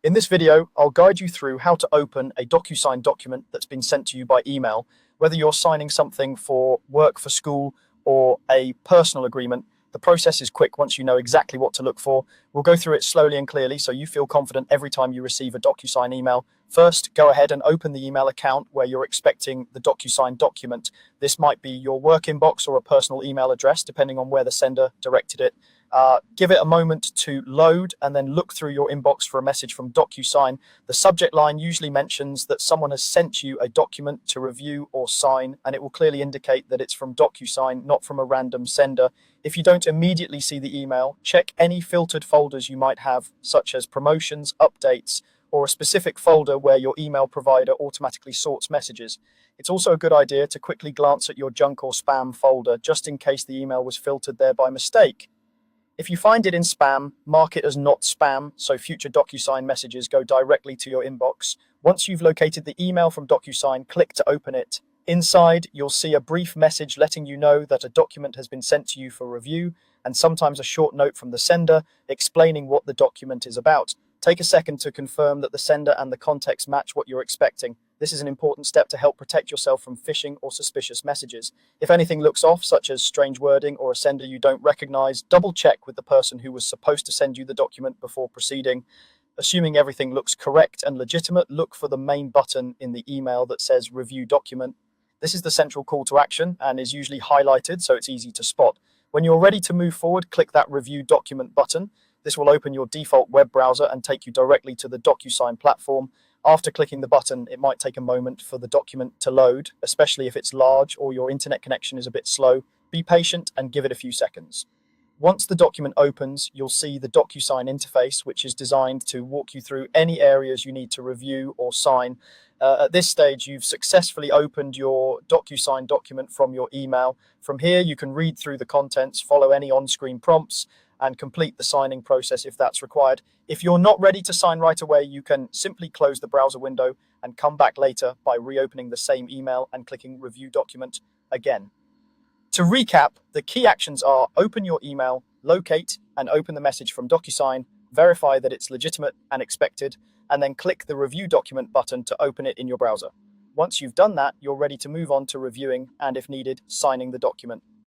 In this video, I'll guide you through how to open a DocuSign document that's been sent to you by email, whether you're signing something for work for school or a personal agreement. The process is quick once you know exactly what to look for. We'll go through it slowly and clearly so you feel confident every time you receive a DocuSign email. First, go ahead and open the email account where you're expecting the DocuSign document. This might be your work inbox or a personal email address, depending on where the sender directed it. Give it a moment to load and then look through your inbox for a message from DocuSign. The subject line usually mentions that someone has sent you a document to review or sign, and it will clearly indicate that it's from DocuSign, not from a random sender. If you don't immediately see the email, check any filtered folders you might have, such as promotions, updates, or a specific folder where your email provider automatically sorts messages. It's also a good idea to quickly glance at your junk or spam folder just in case the email was filtered there by mistake. If you find it in spam, mark it as not spam so future DocuSign messages go directly to your inbox. Once you've located the email from DocuSign, click to open it. Inside, you'll see a brief message letting you know that a document has been sent to you for review, and sometimes a short note from the sender explaining what the document is about. Take a second to confirm that the sender and the context match what you're expecting. This is an important step to help protect yourself from phishing or suspicious messages. If anything looks off, such as strange wording or a sender you don't recognize, double check with the person who was supposed to send you the document before proceeding. Assuming everything looks correct and legitimate, look for the main button in the email that says Review Document. This is the central call to action and is usually highlighted so it's easy to spot. When you're ready to move forward, click that Review Document button. This will open your default web browser and take you directly to the DocuSign platform. After clicking the button, it might take a moment for the document to load, especially if it's large or your internet connection is a bit slow. Be patient and give it a few seconds. Once the document opens, you'll see the DocuSign interface, which is designed to walk you through any areas you need to review or sign. At this stage, you've successfully opened your DocuSign document from your email. From here, you can read through the contents, follow any on-screen prompts, and complete the signing process if that's required. If you're not ready to sign right away, you can simply close the browser window and come back later by reopening the same email and clicking Review Document again. To recap, the key actions are open your email, locate and open the message from DocuSign, verify that it's legitimate and expected, and then click the Review Document button to open it in your browser. Once you've done that, you're ready to move on to reviewing and, if needed, signing the document.